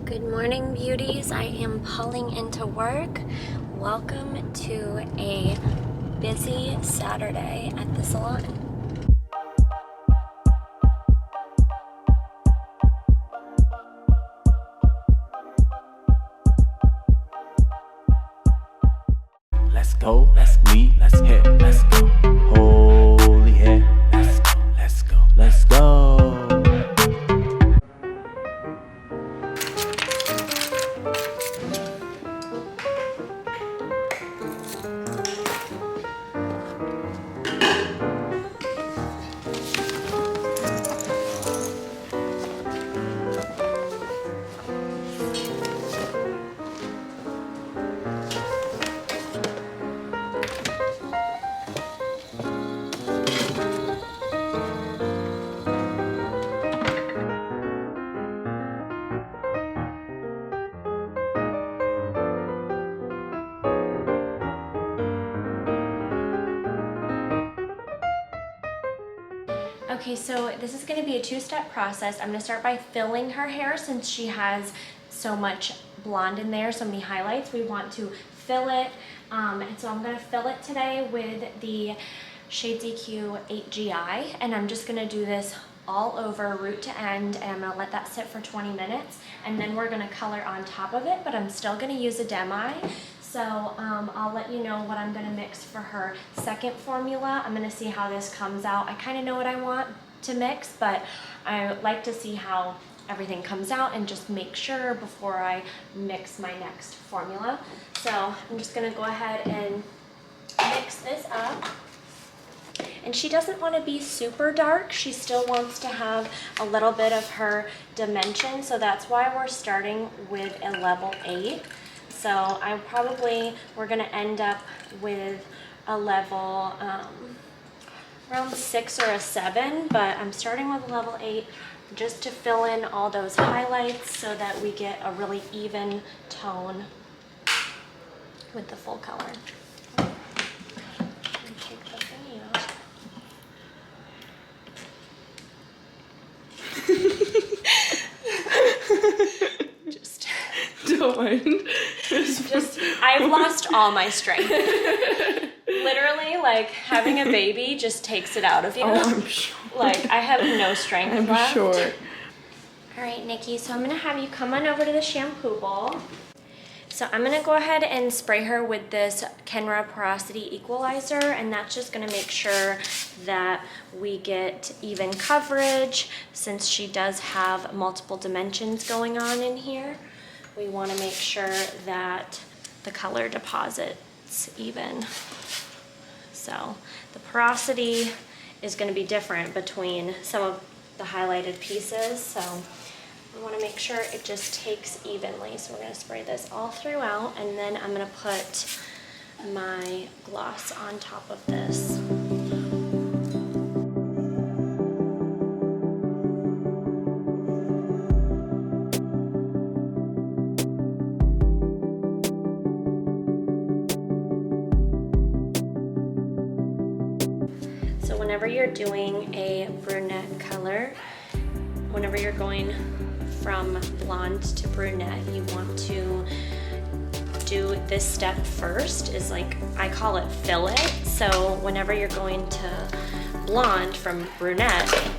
Good morning, beauties. I am pulling into work. Welcome to a busy Saturday at the salon. Let's go, let's leave, let's hit, let's go. Holy hit, let's go, let's go, let's go. Okay, so this is going to be a two-step process. I'm going to start by filling her hair since she has so much blonde in there, so many highlights. We want to fill it, and so I'm going to fill it today with the Shades EQ 8GI, and I'm just going to do this all over root to end, and I'm going to let that sit for 20 minutes, and then we're going to color on top of it, but I'm still going to use a demi. So I'll let you know what I'm going to mix for her second formula. I'm going to see how this comes out. I kind of know what I want to mix, but I like to see how everything comes out and just make sure before I mix my next formula. So I'm just going to go ahead and mix this up. And she doesn't want to be super dark. She still wants to have a little bit of her dimension. So that's why we're starting with a level 8. So we're going to end up with a level around 6 or a 7, but I'm starting with a level 8 just to fill in all those highlights so that we get a really even tone with the full color. Take the thingy off. Don't mind. I've lost all my strength. Literally, like, having a baby just takes it out of you. Oh, I'm sure. Like, I have no strength I'm left. sure. All right, Nikki, so I'm going to have you come on over to the shampoo bowl. So I'm going to go ahead and spray her with this Kenra Porosity Equalizer, and that's just going to make sure that we get even coverage since she does have multiple dimensions going on in here. We want to make sure that the color deposits even. So the porosity is going to be different between some of the highlighted pieces. So I want to make sure it just takes evenly. So we're going to spray this all throughout, and then I'm going to put my gloss on top of this. Whenever you're doing a brunette color, whenever you're going from blonde to brunette, you want to do this step first, is like, I call it fill it. So whenever you're going to blonde from brunette,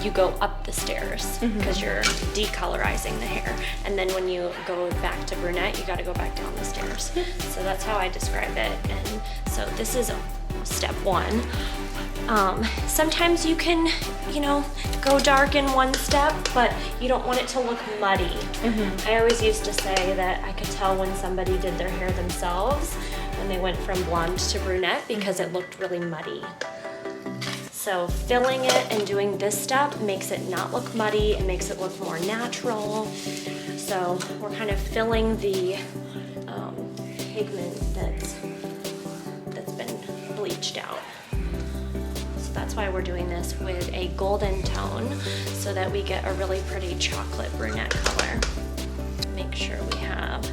you go up the stairs because you're decolorizing the hair. And then when you go back to brunette, you got to go back down the stairs. So that's how I describe it. And so this is step 1. Sometimes you can, go dark in one step, but you don't want it to look muddy. I always used to say that I could tell when somebody did their hair themselves when they went from blonde to brunette because it looked really muddy. So filling it and doing this step makes it not look muddy. It makes it look more natural. So we're kind of filling the pigment that's been bleached out. So that's why we're doing this with a golden tone so that we get a really pretty chocolate brunette color. Make sure we have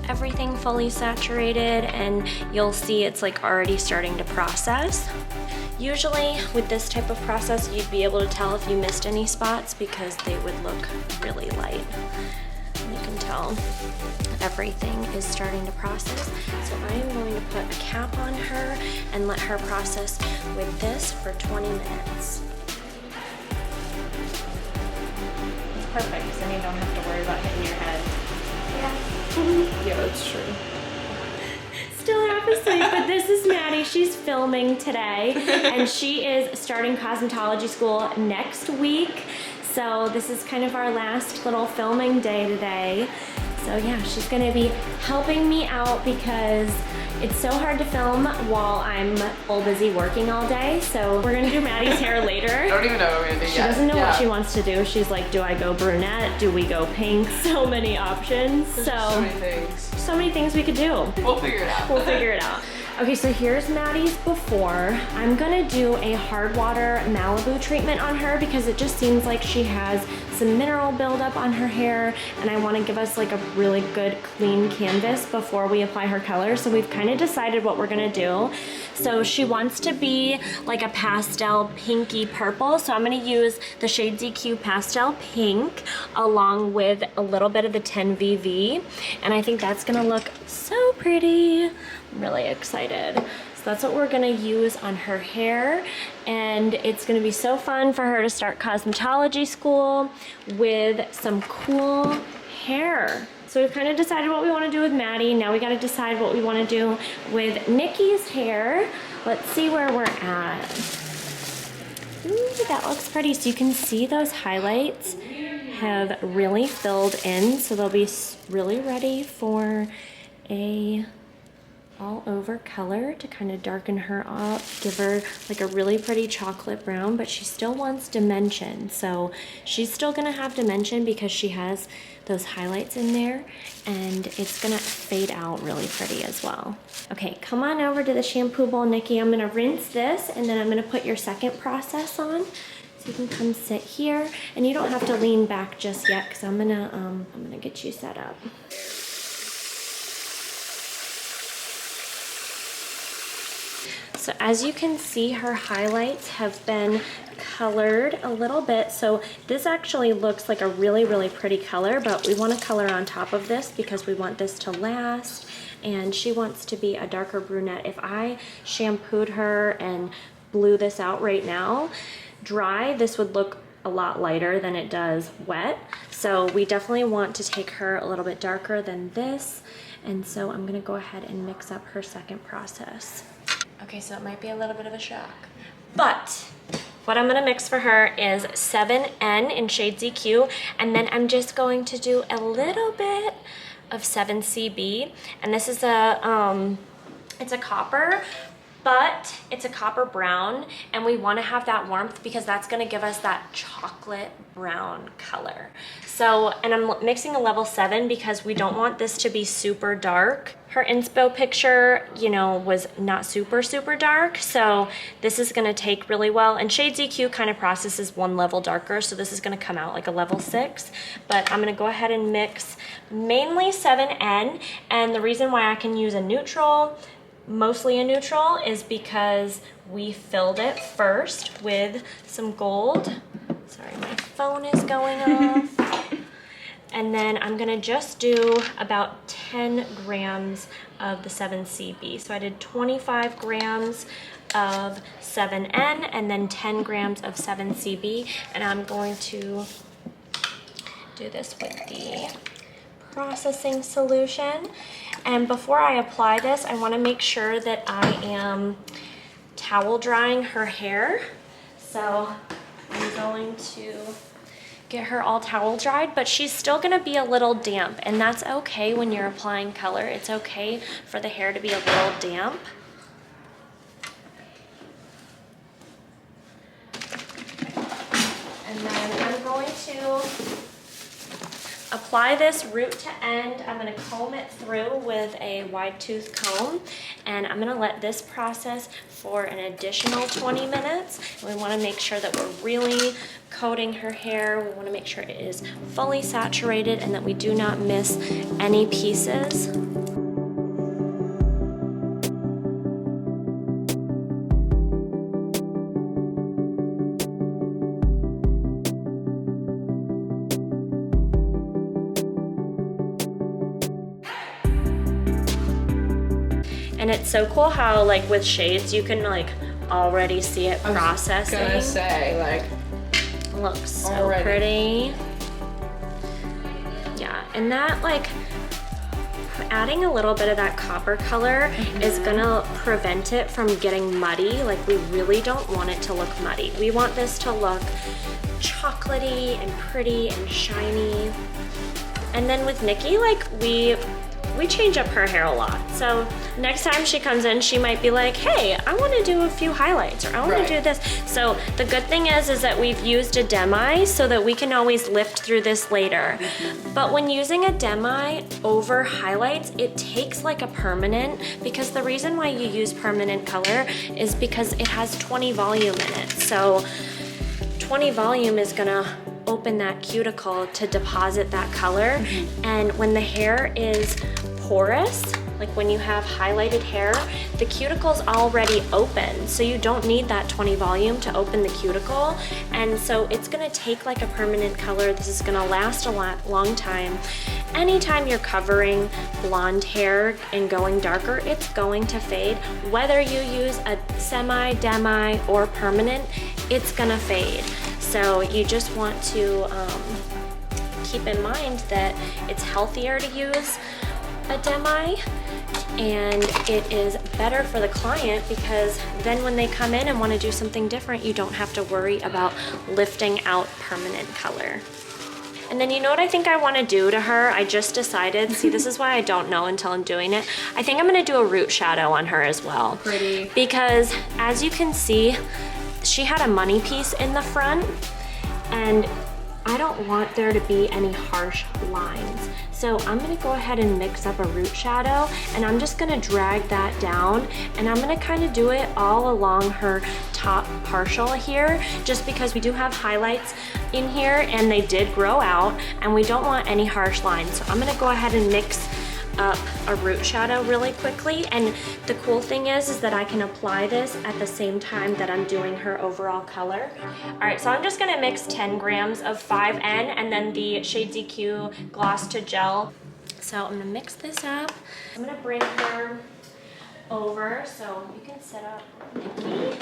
everything fully saturated, and you'll see it's like already starting to process. Usually with this type of process, you'd be able to tell if you missed any spots because they would look really light. until everything is starting to process. So I am going to put a cap on her and let her process with this for 20 minutes. It's perfect because then you don't have to worry about hitting your head. Yeah. Yeah, that's true. Still half asleep, but this is Maddie. She's filming today, and she is starting cosmetology school next week. So this is kind of our last little filming day today. So yeah, she's gonna be helping me out because it's so hard to film while I'm full busy working all day. So we're gonna do Maddie's hair later. I don't even know what we're gonna do yet. She doesn't know what she wants to do. She's like, do I go brunette? Do we go pink? So many options. There's so many things. So many things we could do. We'll figure it out. We'll figure it out. Okay, so here's Maddie's before. I'm gonna do a hard water Malibu treatment on her because it just seems like she has some mineral buildup on her hair, and I wanna give us like a really good clean canvas before we apply her color. So we've kind of decided what we're gonna do. So she wants to be like a pastel pinky purple. So I'm gonna use the shade ZQ Pastel Pink along with a little bit of the 10VV. And I think that's gonna look so pretty. I'm really excited. So that's what we're gonna use on her hair. And it's gonna be so fun for her to start cosmetology school with some cool hair. So we've kind of decided what we want to do with Maddie. Now we got to decide what we want to do with Nikki's hair. Let's see where we're at. Ooh, that looks pretty. So you can see those highlights have really filled in. So they'll be really ready for a all over color to kind of darken her up, give her like a really pretty chocolate brown, but she still wants dimension. So she's still gonna have dimension because she has those highlights in there, and it's gonna fade out really pretty as well. Okay, come on over to the shampoo bowl, Nikki. I'm gonna rinse this, and then I'm gonna put your second process on. So you can come sit here, and you don't have to lean back just yet because I'm gonna get you set up. So as you can see, her highlights have been colored a little bit. So this actually looks like a really, really pretty color, but we want to color on top of this because we want this to last. And she wants to be a darker brunette. If I shampooed her and blew this out right now, dry, this would look a lot lighter than it does wet. So we definitely want to take her a little bit darker than this. And so I'm gonna go ahead and mix up her second process. Okay, so it might be a little bit of a shock, but what I'm gonna mix for her is 7N in shade ZQ, and then I'm just going to do a little bit of 7CB, and this is it's a copper, but it's a copper brown, and we want to have that warmth because that's going to give us that chocolate brown color. So, and I'm mixing a level 7 because we don't want this to be super dark. Her inspo picture, you know, was not super dark, so this is going to take really well. And shade ZQ kind of processes one level darker, so this is going to come out like a level 6. But I'm going to go ahead and mix mainly 7N, and the reason why I can use a neutral, mostly a neutral, is because we filled it first with some gold. Sorry, my phone is going off. And then I'm gonna just do about 10 grams of the 7CB. So I did 25 grams of 7N and then 10 grams of 7CB. And I'm going to do this with the processing solution. And before I apply this, I want to make sure that I am towel drying her hair. So I'm going to get her all towel dried, but she's still going to be a little damp, and that's okay when you're applying color. It's okay for the hair to be a little damp. And then I'm going to apply this root to end. I'm going to comb it through with a wide tooth comb, and I'm going to let this process for an additional 20 minutes. And we want to make sure that we're really coating her hair. We want to make sure it is fully saturated and that we do not miss any pieces. And it's so cool how like with shades, you can like already see it processing. I was gonna say, like, looks so already pretty. Yeah, and that like, adding a little bit of that copper color is gonna prevent it from getting muddy. Like we really don't want it to look muddy. We want this to look chocolatey and pretty and shiny. And then with Nikki, like we change up her hair a lot. So next time she comes in, she might be like, hey, I wanna do a few highlights, or I wanna do this. So the good thing is that we've used a demi so that we can always lift through this later. But when using a demi over highlights, it takes like a permanent, because the reason why you use permanent color is because it has 20 volume in it. So 20 volume is gonna open that cuticle to deposit that color. And when the hair is porous, like when you have highlighted hair, the cuticle's already open. So you don't need that 20 volume to open the cuticle. And so it's gonna take like a permanent color. This is gonna last a long time. Anytime you're covering blonde hair and going darker, it's going to fade. Whether you use a semi, demi, or permanent, it's gonna fade. So you just want to keep in mind that it's healthier to use a demi, and it is better for the client because then when they come in and want to do something different, you don't have to worry about lifting out permanent color. And then you know what I think I want to do to her? I just decided, see, this is why I don't know until I'm doing it. I think I'm going to do a root shadow on her as well. pretty. Because as you can see, she had a money piece in the front, and I don't want there to be any harsh lines. So I'm gonna go ahead and mix up a root shadow, and I'm just gonna drag that down, and I'm gonna kind of do it all along her top partial here, just because we do have highlights in here and they did grow out, and we don't want any harsh lines. So I'm gonna go ahead and mix up a root shadow really quickly. And the cool thing is that I can apply this at the same time that I'm doing her overall color. All right, so I'm just gonna mix 10 grams of 5N and then the Shades EQ Gloss to Gel. So I'm gonna mix this up. I'm gonna bring her over so you can set up Nikki,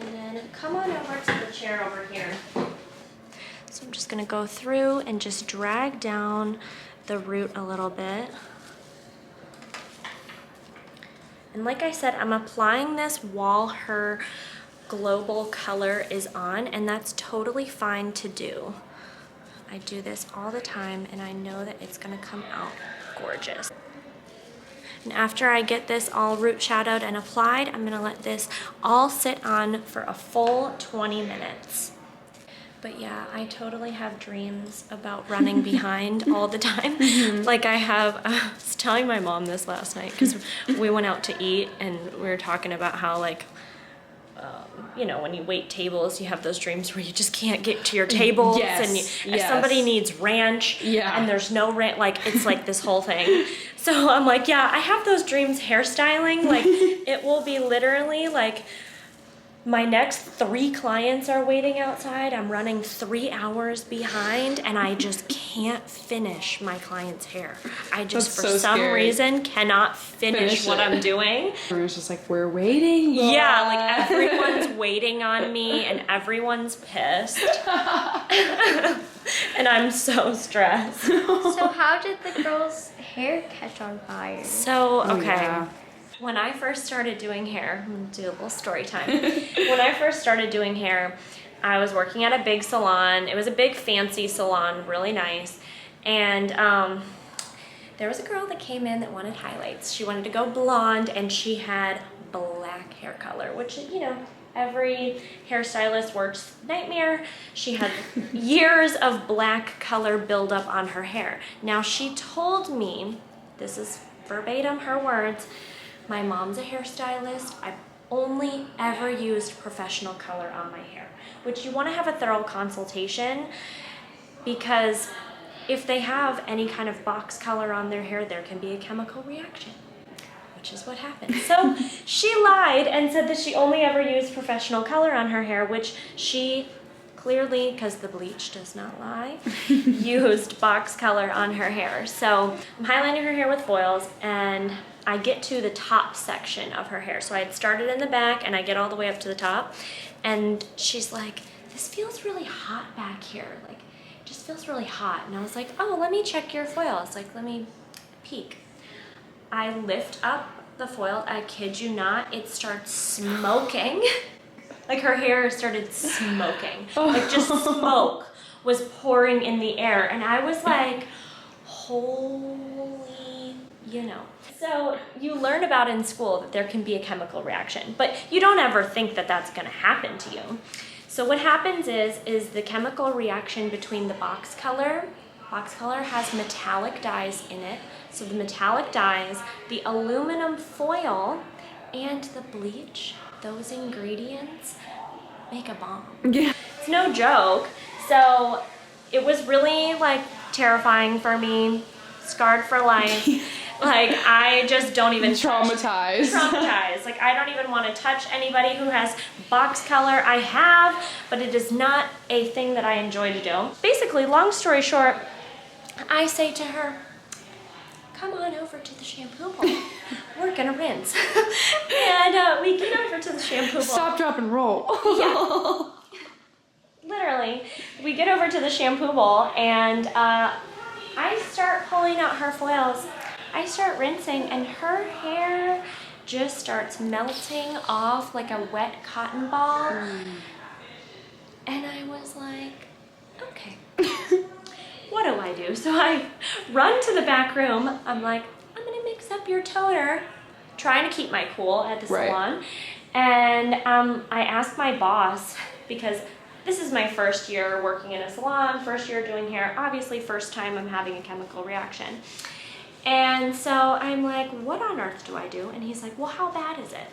and then come on over to the chair over here. So I'm just gonna go through and just drag down the root a little bit. And like I said, I'm applying this while her global color is on, and that's totally fine to do. I do this all the time, and I know that it's gonna come out gorgeous. And after I get this all root shadowed and applied, I'm gonna let this all sit on for a full 20 minutes. But yeah, I totally have dreams about running behind all the time. Like I was telling my mom this last night because we went out to eat and we were talking about how like, you know, when you wait tables, you have those dreams where you just can't get to your tables, and if somebody needs ranch and there's no ranch, like it's like this whole thing. So I'm like, yeah, I have those dreams hairstyling. Like it will be literally like, my next 3 clients are waiting outside. I'm running 3 hours behind, and I just can't finish my client's hair. I just, for some reason, cannot finish what I'm doing. Everyone's just like, we're waiting. Yeah, like everyone's waiting on me, and everyone's pissed. And I'm so stressed. So how did the girl's hair catch on fire? So, okay. Yeah. When I first started doing hair, I'm gonna do a little story time. When I first started doing hair, I was working at a big salon. It was a big fancy salon, really nice. And there was a girl that came in that wanted highlights. She wanted to go blonde, and she had black hair color, which, you know, every hairstylist works nightmare. She had years of black color buildup on her hair. Now she told me, this is verbatim her words, my mom's a hairstylist. I've only ever used professional color on my hair, which you want to have a thorough consultation, because if they have any kind of box color on their hair, there can be a chemical reaction, which is what happened. So she lied and said that she only ever used professional color on her hair, which she clearly, because the bleach does not lie, used box color on her hair. So I'm highlighting her hair with foils, and I get to the top section of her hair. So I had started in the back and I get all the way up to the top, and she's like, this feels really hot back here. Like, it just feels really hot. And I was like, oh, let me check your foils. Like, let me peek. I lift up the foil, I kid you not, it starts smoking. Like her hair started smoking. Like just smoke was pouring in the air. And I was like, holy, you know. So you learn about in school that there can be a chemical reaction, but you don't ever think that that's gonna happen to you. So what happens is the chemical reaction between the box color has metallic dyes in it. So the metallic dyes, the aluminum foil, and the bleach, those ingredients make a bomb. Yeah. It's no joke. So it was really like terrifying for me, scarred for life. Like I just don't even Traumatized. Traumatized. Like I don't even want to touch anybody who has box color. I have, but it is not a thing that I enjoy to do. Basically, long story short, I say to her, come on over to the shampoo bowl. We're gonna rinse. And we get over to the shampoo bowl. Stop, drop, and roll. Yeah. Literally, we get over to the shampoo bowl and I start pulling out her foils. I start rinsing and her hair just starts melting off like a wet cotton ball. And I was like, okay. What do I do? So I run to the back room. I'm like, I'm gonna mix up your toner, trying to keep my cool at the salon. And I asked my boss, because this is my first year working in a salon, first year doing hair, obviously first time I'm having a chemical reaction. And so I'm like, what on earth do I do? And he's like, well, how bad is it?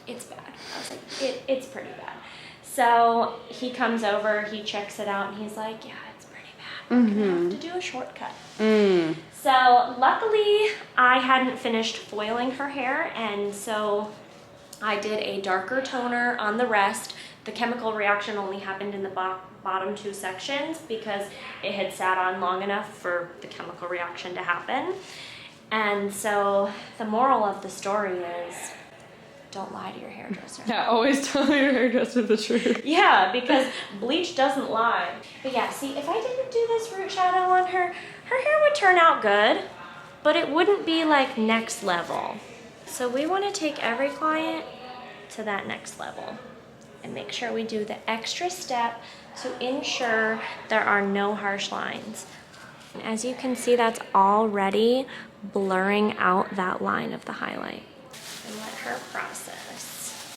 It's bad. I was like, it's pretty bad. So he comes over, he checks it out, and he's like, yeah, it's pretty bad. We're gonna have to do a shortcut. So luckily, I hadn't finished foiling her hair, and so I did a darker toner on the rest. The chemical reaction only happened in the bottom two sections because it had sat on long enough for the chemical reaction to happen. And so the moral of the story is, don't lie to your hairdresser. Yeah, always tell your hairdresser the truth. Yeah, because bleach doesn't lie. But yeah, see, if I didn't do this root shadow on her, her hair would turn out good, but it wouldn't be like next level. So we want to take every client to that next level and make sure we do the extra step to ensure there are no harsh lines. And as you can see, that's already blurring out that line of the highlight. And let her process.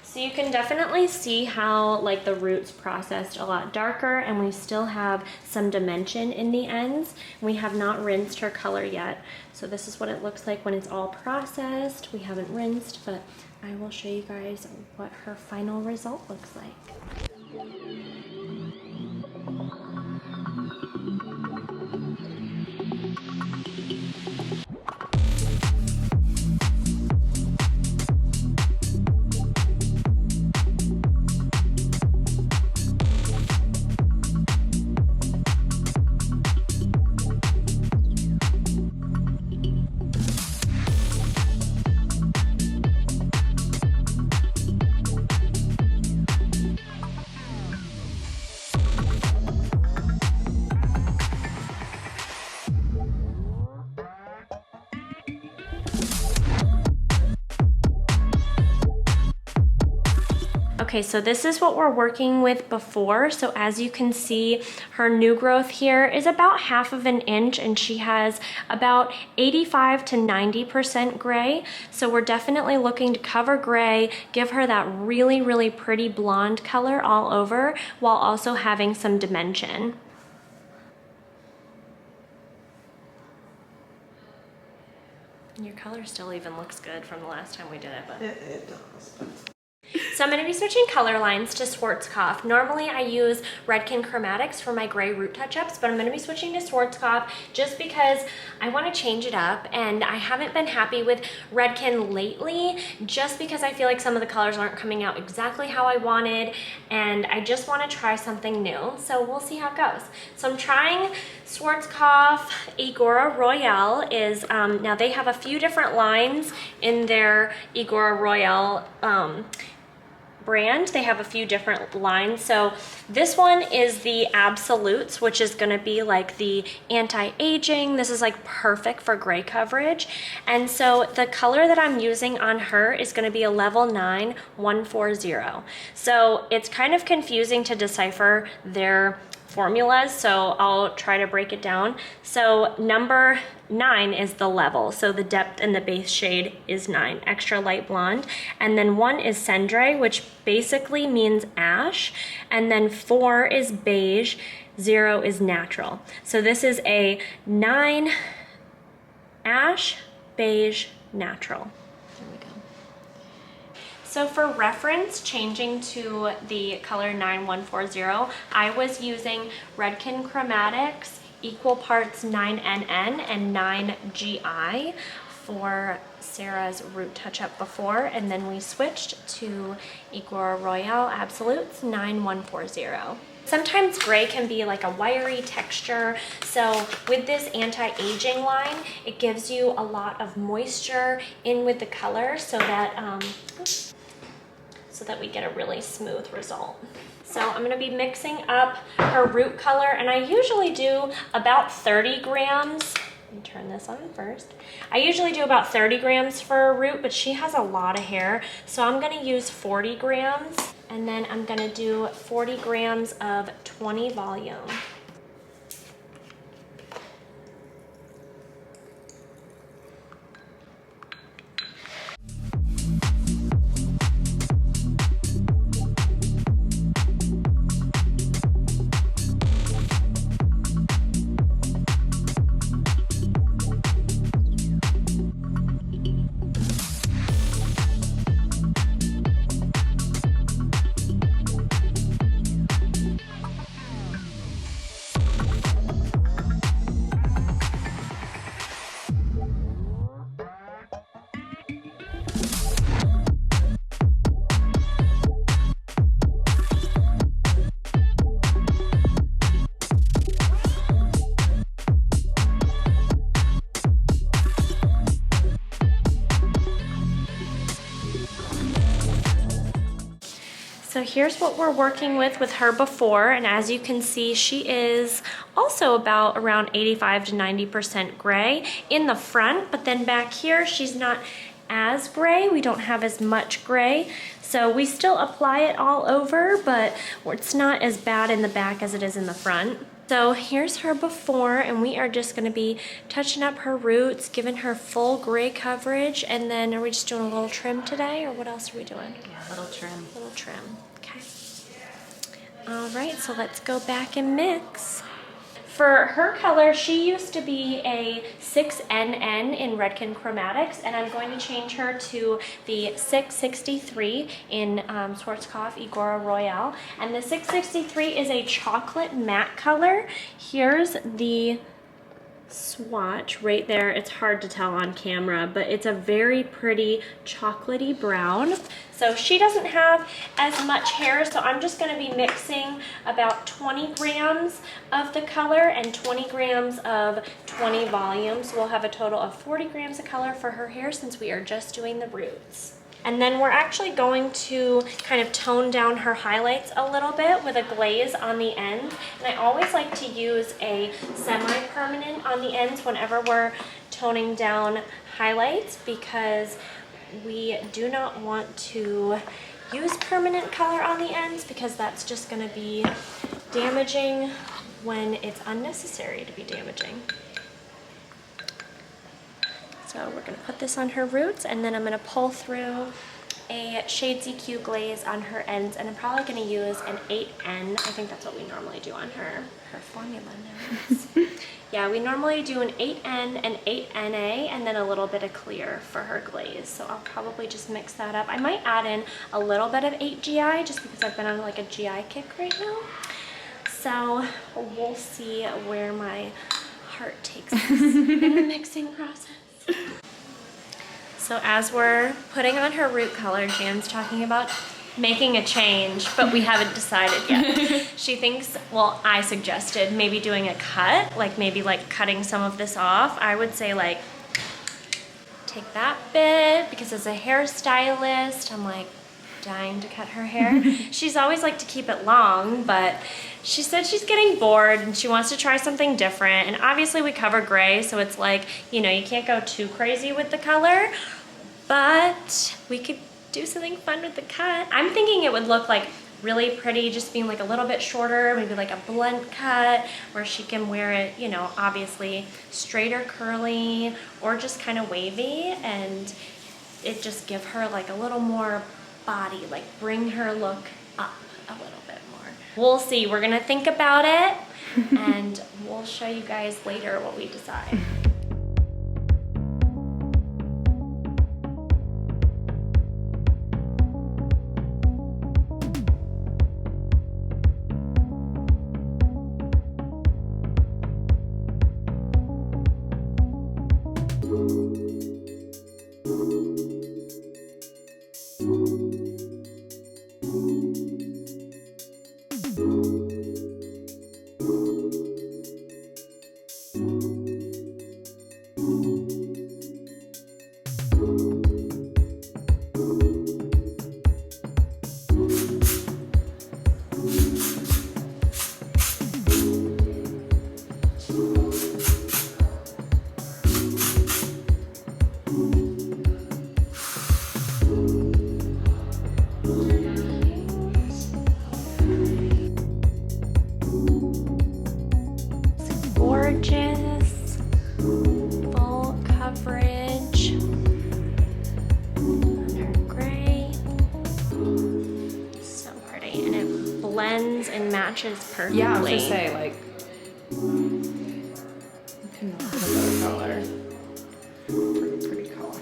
So you can definitely see how like the roots processed a lot darker, and we still have some dimension in the ends. We have not rinsed her color yet. So this is what it looks like when it's all processed. We haven't rinsed, but I will show you guys what her final result looks like. Okay, so this is what we're working with before. So as you can see, her new growth here is about 1/2 inch, and she has about 85 to 90% gray. So we're definitely looking to cover gray, give her that really, really pretty blonde color all over, while also having some dimension. Your color still even looks good from the last time we did it, but It does. So I'm going to be switching color lines to Schwarzkopf. Normally I use Redken Chromatics for my gray root touch-ups, but I'm going to be switching to Schwarzkopf just because I want to change it up, and I haven't been happy with Redken lately just because I feel like some of the colors aren't coming out exactly how I wanted, and I just want to try something new. So we'll see how it goes. So I'm trying Schwarzkopf Igora Royale. Now they have a few different lines in their Igora Royale brand. They have a few different lines. So this one is the Absolutes, which is going to be like the anti-aging. This is like perfect for gray coverage. And so the color that I'm using on her is going to be a level 9 140. So it's kind of confusing to decipher their formulas, so I'll try to break it down. So number 9 is the level, so the depth and the base shade is 9, extra light blonde. And then 1 is cendre, which basically means ash, and then 4 is beige, 0 is natural. So this is a 9 ash, beige, natural. There we go. So for reference, changing to the color 9140, I was using Redken Chromatics, equal parts 9NN and 9GI for Sarah's root touch-up before, and then we switched to Igora Royale Absolutes 9140. Sometimes gray can be like a wiry texture, so with this anti-aging line, it gives you a lot of moisture in with the color so that we get a really smooth result. So I'm going to be mixing up her root color, and I usually do about 30 grams. Let me turn this on first. I usually do about 30 grams for a root, but she has a lot of hair, so I'm going to use 40 grams, and then I'm going to do 40 grams of 20 volume. So here's what we're working with her before, and as you can see, she is also about around 85 to 90% gray in the front, but then back here she's not as gray. We don't have as much gray, so we still apply it all over, but it's not as bad in the back as it is in the front. So here's her before, and we are just going to be touching up her roots, giving her full gray coverage, and then are we just doing a little trim today, or what else are we doing? Yeah, little trim. Little trim, okay. All right, so let's go back and mix. For her color, she used to be a 6NN in Redken Chromatics, and I'm going to change her to the 663 in Schwarzkopf Igora Royale. And the 663 is a chocolate matte color. Here's the swatch right there. It's hard to tell on camera, but it's a very pretty chocolatey brown. So she doesn't have as much hair, so I'm just going to be mixing about 20 grams of the color and 20 grams of 20 volume. So we'll have a total of 40 grams of color for her hair since we are just doing the roots. And then we're actually going to kind of tone down her highlights a little bit with a glaze on the end. And I always like to use a semi-permanent on the ends whenever we're toning down highlights, because we do not want to use permanent color on the ends because that's just going to be damaging when it's unnecessary to be damaging. So we're going to put this on her roots, and then I'm going to pull through a Shade ZQ glaze on her ends, and I'm probably going to use an 8N. I think that's what we normally do on her formula now. Yeah, Yeah, we normally do an 8N and 8NA and then a little bit of clear for her glaze. So I'll probably just mix that up. I might add in a little bit of 8GI just because I've been on like a GI kick right now. So we'll see where my heart takes us in the mixing process. So as we're putting on her root color, Jan's talking about making a change, but we haven't decided yet. She thinks, well, I suggested maybe doing a cut, like maybe like cutting some of this off. I would say like, take that bit, because as a hairstylist, I'm like dying to cut her hair. She's always liked to keep it long, but she said she's getting bored and she wants to try something different. And obviously we cover gray, so it's like, you know, you can't go too crazy with the color, but we could do something fun with the cut. I'm thinking it would look like really pretty just being like a little bit shorter, maybe like a blunt cut where she can wear it, you know, obviously straight or curly or just kind of wavy, and it just give her like a little more body, like bring her look up a little bit more. We'll see. We're gonna think about it and we'll show you guys later what we decide. Gorgeous, full coverage on her gray. So pretty, and it blends and matches perfectly. Yeah, I was gonna say, like, you cannot put a better color. Pretty color.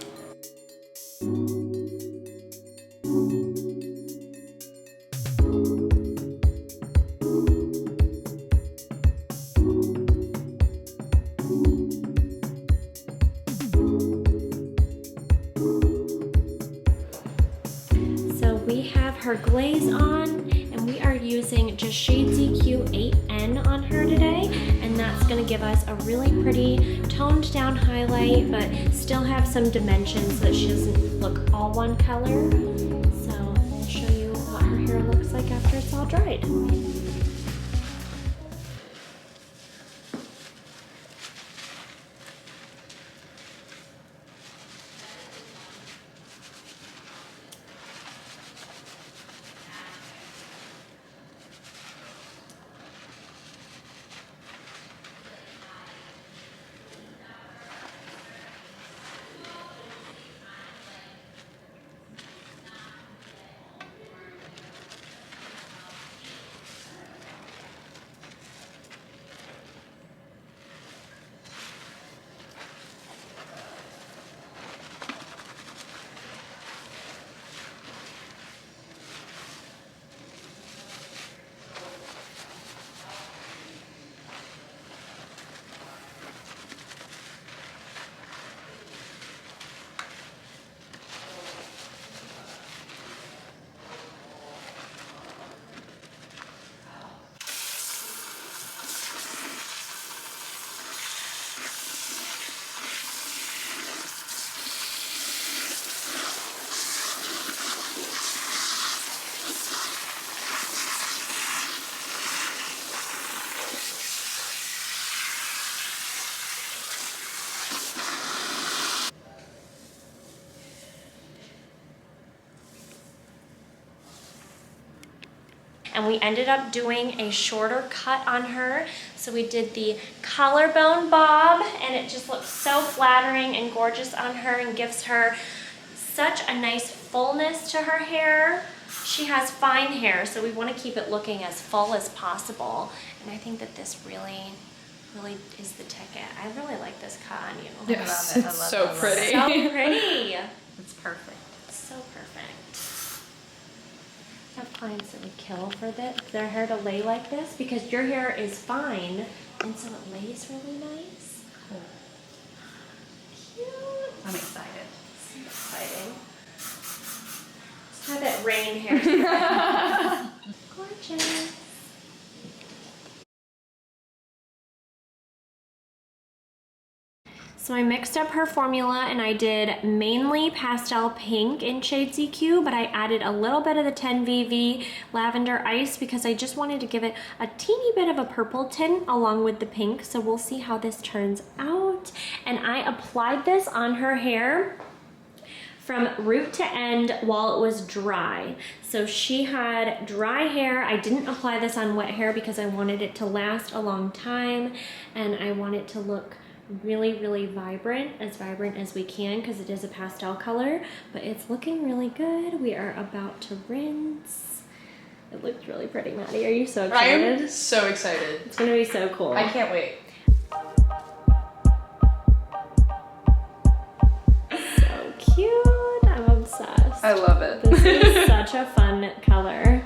Her glaze on, and we are using just Shades EQ 8N on her today, and that's going to give us a really pretty toned down highlight but still have some dimensions so that she doesn't look all one color. So I'll show you what her hair looks like after it's all dried. And we ended up doing a shorter cut on her. So we did the collarbone bob, and it just looks so flattering and gorgeous on her and gives her such a nice fullness to her hair. She has fine hair, so we want to keep it looking as full as possible. And I think that this really really is the ticket. I really like this cut on you. Yes, I love it, I it's love so it, I love it. pretty. So pretty. It's perfect. So perfect. I have clients that would kill for their hair to lay like this because your hair is fine and so it lays really nice. Cool. Cute. I'm excited. So exciting. Just have it rain hair. Gorgeous. So I mixed up her formula and I did mainly pastel pink in shade CQ, but I added a little bit of the 10VV lavender ice because I just wanted to give it a teeny bit of a purple tint along with the pink. So we'll see how this turns out. And I applied this on her hair from root to end while it was dry. So she had dry hair. I didn't apply this on wet hair because I wanted it to last a long time and I want it to look really vibrant as we can because it is a pastel color, but it's looking really good. We are about to rinse. It looks really pretty, Maddie. Are you so I excited? am so excited. It's gonna be so cool. I can't wait. So cute. I'm obsessed. I love it. This is such a fun color.